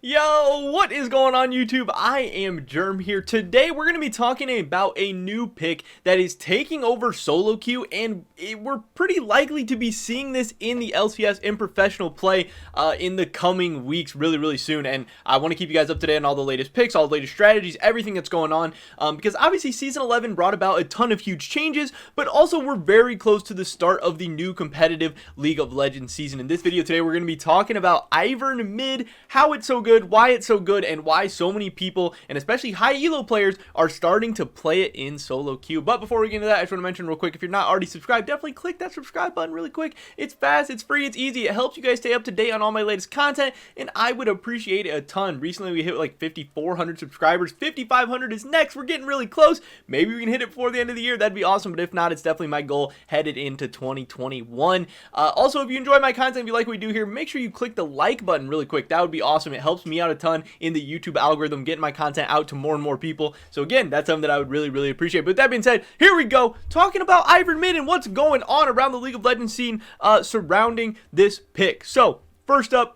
Yo, what is going on YouTube? I am Germ here. Today we're going to be talking about a new pick that is taking over solo queue, and we're pretty likely to be seeing this in the LCS in professional play in the coming weeks really soon. And I want to keep you guys up to date on all the latest picks, all the latest strategies, everything that's going on, because obviously Season 11 brought about a ton of huge changes, but also we're very close to the start of the new competitive League of Legends season. In this video today, we're going to be talking about Ivern mid, how it's so good, why it's so good, and why so many people, and especially high elo players, are starting to play it in solo queue. But before we get into that, I just want to mention real quick, if you're not already subscribed, definitely click that subscribe button really quick. It's fast, it's free, it's easy, it helps you guys stay up to date on all my latest content, and I would appreciate it a ton. Recently we hit like 5,400 subscribers. 5,500 is next. We're getting really close. Maybe we can hit it before the end of the year. That'd be awesome, but if not, it's definitely my goal headed into 2021. Also, if you enjoy my content, if you like what we do here, make sure you click the like button really quick. That would be awesome. It helps me out a ton in the YouTube algorithm, getting my content out to more and more people. So again, that's something that I would really appreciate. But with that being said, here we go, talking about Ivern mid and what's going on around the League of Legends scene surrounding this pick. So first up,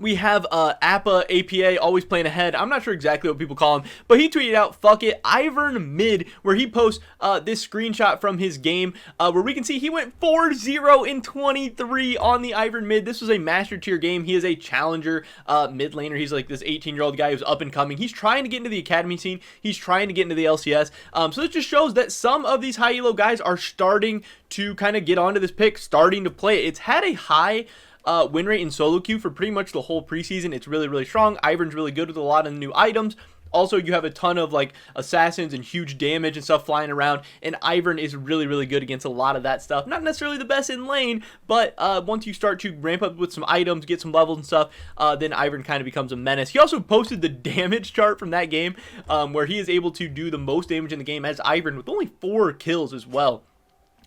we have APA, always playing ahead. I'm not sure exactly what people call him, but he tweeted out, fuck it, Ivern mid, where he posts this screenshot from his game where we can see he went 4-0 in 23 on the Ivern mid. This was a master tier game. He is a challenger mid laner. He's like this 18-year-old guy who's up and coming. He's trying to get into the academy scene. He's trying to get into the LCS. So it just shows that some of these high elo guys are starting to kind of get onto this pick, starting to play it. It's had a high win rate in solo queue for pretty much the whole preseason. It's really strong. Ivern's really good with a lot of new items. Also, you have a ton of like assassins and huge damage and stuff flying around, and Ivern is really good against a lot of that stuff. Not necessarily the best in lane, but once you start to ramp up with some items, get some levels and stuff, then Ivern kind of becomes a menace. He also posted the damage chart from that game, where he is able to do the most damage in the game as Ivern with only 4 kills as well.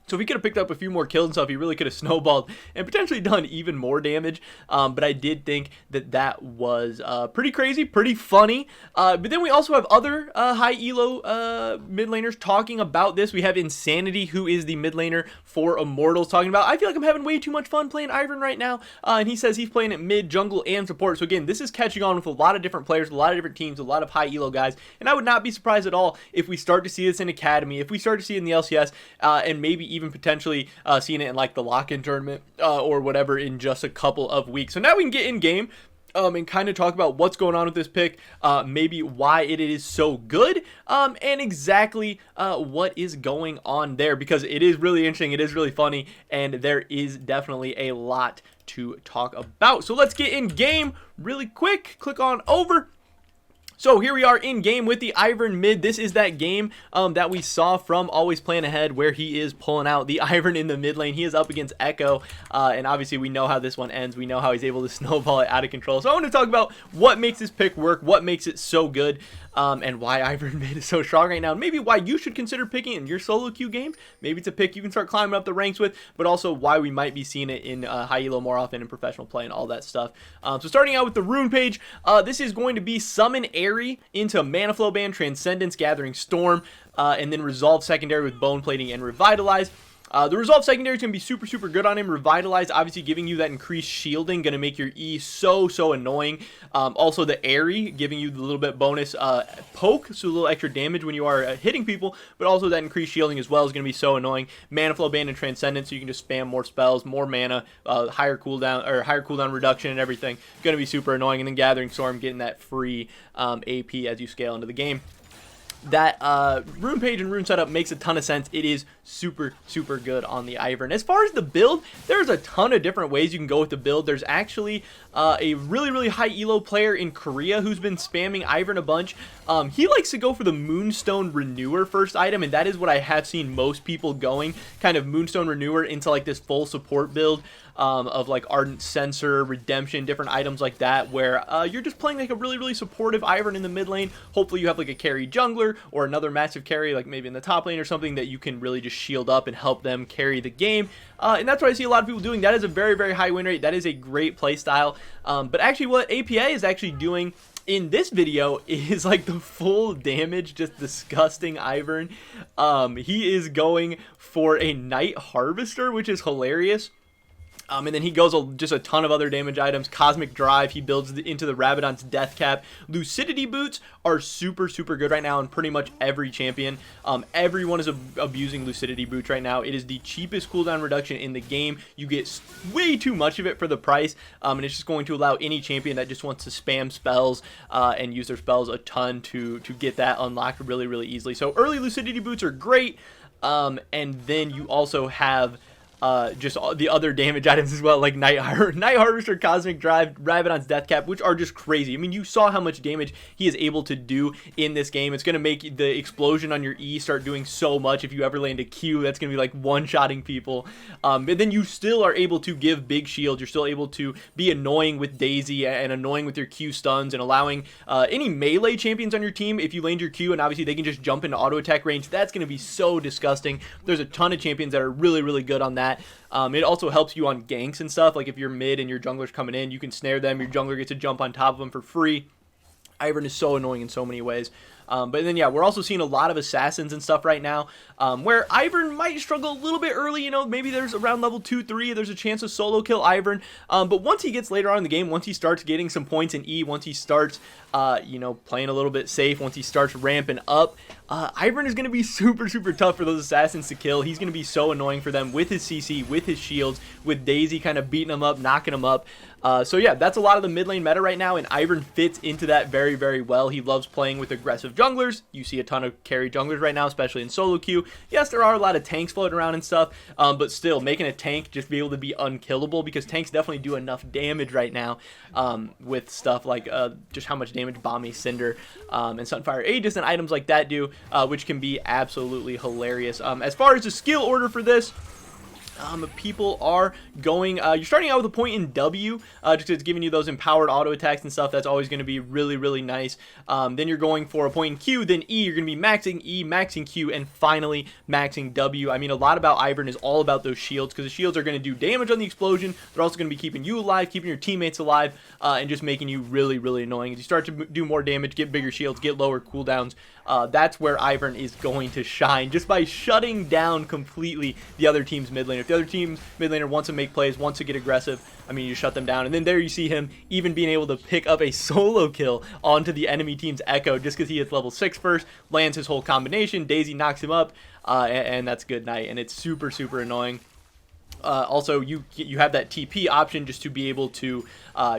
So if he could have picked up a few more kills and stuff, he really could have snowballed and potentially done even more damage. But I did think that that was pretty crazy, pretty funny. But then we also have other high elo mid laners talking about this. We have Insanity, who is the mid laner for Immortals, talking about, I feel like I'm having way too much fun playing Ivern right now. And he says he's playing it mid, jungle, and support. So again, this is catching on with a lot of different players, a lot of different teams, a lot of high elo guys. And I would not be surprised at all if we start to see this in Academy, if we start to see it in the LCS, and maybe even potentially seeing it in like the lock-in tournament or whatever in just a couple of weeks. So now we can get in game and kind of talk about what's going on with this pick, maybe why it is so good, and exactly what is going on there, because it is really interesting, it is really funny, and there is definitely a lot to talk about. So let's get in game really quick. Click on over. So here we are in game with the Ivern mid. This is that game that we saw from Always Playing Ahead, where he is pulling out the Ivern in the mid lane. He is up against Echo, and obviously we know how this one ends. We know how he's able to snowball it out of control. So I want to talk about what makes this pick work, what makes it so good, and why Ivern mid is so strong right now. Maybe why you should consider picking it in your solo queue game. Maybe it's a pick you can start climbing up the ranks with, but also why we might be seeing it in high elo more often in professional play and all that stuff. So starting out with the rune page, this is going to be Summon Airy into Mana Flow Band, Transcendence, Gathering Storm, and then Resolve Secondary with Bone Plating and Revitalize. The Resolve Secondary is going to be super good on him. Revitalize, obviously giving you that increased shielding, going to make your E so annoying. Also the Airy, giving you the little bit bonus poke, so a little extra damage when you are hitting people, but also that increased shielding as well is going to be so annoying. Mana Flow Band and Transcendence, so you can just spam more spells, more mana, higher cooldown reduction and everything. Going to be super annoying. And then Gathering Storm, getting that free AP as you scale into the game. That rune page and rune setup makes a ton of sense. It is super good on the Ivern. As far as the build, there's a ton of different ways you can go with the build. There's actually a really high elo player in Korea who's been spamming Ivern a bunch. He likes to go for the Moonstone Renewer first item, and that is what I have seen most people going, kind of Moonstone Renewer into like this full support build of like Ardent Sensor, Redemption, different items like that, where you're just playing like a really supportive Ivern in the mid lane. Hopefully you have like a carry jungler or another massive carry like maybe in the top lane or something that you can really just shield up and help them carry the game. And that's what I see a lot of people doing. That is a very high win rate. That is a great play style. But actually what APA is actually doing in this video is like the full damage, just disgusting Ivern. He is going for a Night Harvester, which is hilarious. And then he goes just a ton of other damage items. Cosmic Drive, he builds into the Rabadon's Death Cap. Lucidity Boots are super, super good right now on pretty much every champion. Everyone is abusing Lucidity Boots right now. It is the cheapest cooldown reduction in the game. You get way too much of it for the price, and it's just going to allow any champion that just wants to spam spells and use their spells a ton to get that unlocked really, really easily. So early Lucidity Boots are great, and then you also have just the other damage items as well, like Night Harvester, Cosmic Drive, Rabadon's Death Cap, which are just crazy. I mean, you saw how much damage he is able to do in this game. It's going to make the explosion on your E start doing so much. If you ever land a Q, that's going to be like one-shotting people. And then you still are able to give big shields. You're still able to be annoying with Daisy and annoying with your Q stuns and allowing any melee champions on your team, if you land your Q and obviously they can just jump into auto attack range, that's going to be so disgusting. There's a ton of champions that are really, really good on that. It also helps you on ganks and stuff. Like if you're mid and your jungler's coming in, you can snare them. Your jungler gets to jump on top of them for free. Ivern is so annoying in so many ways. But then, yeah, we're also seeing a lot of assassins and stuff right now, where Ivern might struggle a little bit early. You know, maybe there's around level 2, 3, there's a chance to solo kill Ivern. But once he gets later on in the game, once he starts getting some points in E, once he starts, you know, playing a little bit safe, once he starts ramping up, Ivern is going to be super, super tough for those assassins to kill. He's going to be so annoying for them with his CC, with his shields, with Daisy kind of beating him up, knocking him up. So yeah, that's a lot of the mid lane meta right now, and Ivern fits into that very, very well. He loves playing with aggressive junglers. You see a ton of carry junglers right now, especially in solo queue. Yes, there are a lot of tanks floating around and stuff, but still, making a tank just be able to be unkillable, because tanks definitely do enough damage right now with stuff like just how much damage Bomby, Cinder, and Sunfire Aegis and items like that do, which can be absolutely hilarious. As far as the skill order for this, people are going, you're starting out with a point in W, just because it's giving you those empowered auto attacks and stuff. That's always going to be really, really nice. Then you're going for a point in Q, then E, you're going to be maxing E, maxing Q, and finally maxing W. I mean, a lot about Ivern is all about those shields, because the shields are going to do damage on the explosion. They're also going to be keeping you alive, keeping your teammates alive, and just making you really, really annoying. As you start to do more damage, get bigger shields, get lower cooldowns, that's where Ivern is going to shine, just by shutting down completely the other team's mid laner. If the other team's mid laner wants to make plays, wants to get aggressive, I mean, you shut them down. And then there you see him even being able to pick up a solo kill onto the enemy team's Echo, just because he hits level 6 first, lands his whole combination, Daisy knocks him up, and that's good night. And it's super, super annoying. Also, you have that TP option just to be able to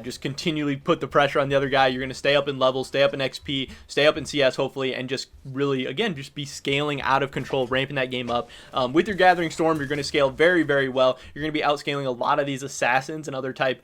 just continually put the pressure on the other guy. You're going to stay up in level, stay up in XP, stay up in CS hopefully, and just really, again, just be scaling out of control, ramping that game up. With your Gathering Storm, you're going to scale very, very well. You're going to be outscaling a lot of these assassins and other type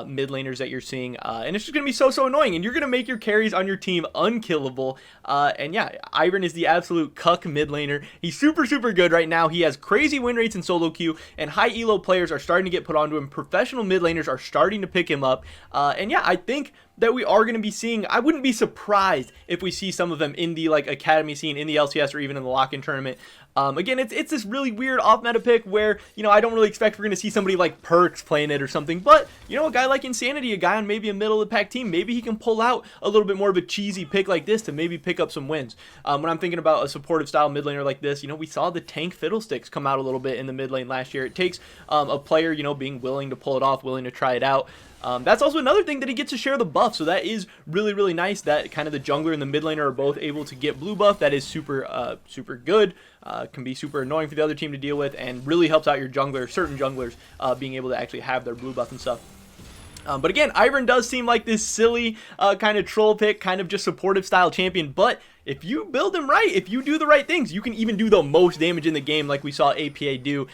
mid laners that you're seeing, and it's just going to be so, so annoying, and you're going to make your carries on your team unkillable. And yeah, Ivern is the absolute cuck mid laner. He's super, super good right now. He has crazy win rates in solo queue, and high elo players are starting to get put onto him. Professional mid laners are starting to pick him up, and yeah, I think that we are going to be seeing, I wouldn't be surprised if we see some of them in the like academy scene, in the LCS, or even in the lock-in tournament. Again, it's this really weird off-meta pick where, you know, I don't really expect we're going to see somebody like Perks playing it or something, but, you know, a guy like Insanity, a guy on maybe a middle-of-the-pack team, maybe he can pull out a little bit more of a cheesy pick like this to maybe pick up some wins. When I'm thinking about a supportive style mid laner like this, you know, we saw the tank Fiddlesticks come out a little bit in the mid lane last year. It takes a player, you know, being willing to pull it off, willing to try it out. That's also another thing, that he gets to share the buff, so that is really, really nice, that kind of the jungler and the mid laner are both able to get blue buff. That is super, super good. Can be super annoying for the other team to deal with, and really helps out your jungler, certain junglers, being able to actually have their blue buff and stuff. But again, Ivern does seem like this silly kind of troll pick, kind of just supportive style champion, but if you build him right, if you do the right things, you can even do the most damage in the game, like we saw APA do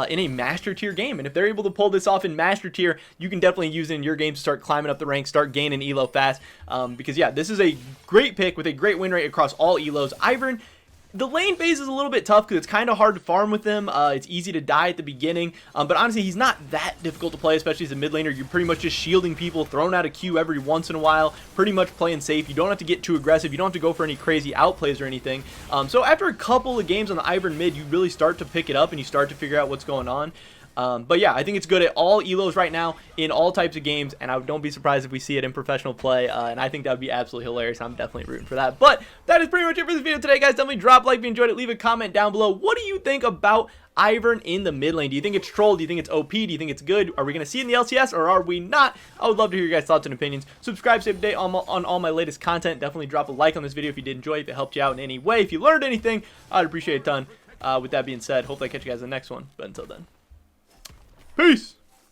in a Master Tier game. And if they're able to pull this off in Master Tier, you can definitely use it in your game to start climbing up the ranks, start gaining elo fast. Because yeah, this is a great pick with a great win rate across all elos. Ivern, the lane phase is a little bit tough because it's kind of hard to farm with him. It's easy to die at the beginning, but honestly, he's not that difficult to play, especially as a mid laner. You're pretty much just shielding people, throwing out a Q every once in a while, pretty much playing safe. You don't have to get too aggressive. You don't have to go for any crazy outplays or anything. So after a couple of games on the Ivern mid, you really start to pick it up and you start to figure out what's going on. But yeah, I think it's good at all elos right now in all types of games, and I don't be surprised if we see it in professional play, and I think that would be absolutely hilarious. I'm definitely rooting for that. But that is pretty much it for this video today, guys. Definitely drop a like if you enjoyed it. Leave a comment down below. What do you think about Ivern in the mid lane? Do you think it's troll? Do you think it's OP? Do you think it's good? Are we going to see it in the LCS, or are we not? I would love to hear your guys' thoughts and opinions. Subscribe, stay up to date on all my latest content. Definitely drop a like on this video if you did enjoy it, if it helped you out in any way. If you learned anything, I'd appreciate it a ton. With that being said, hopefully I catch you guys in the next one. But until then, peace!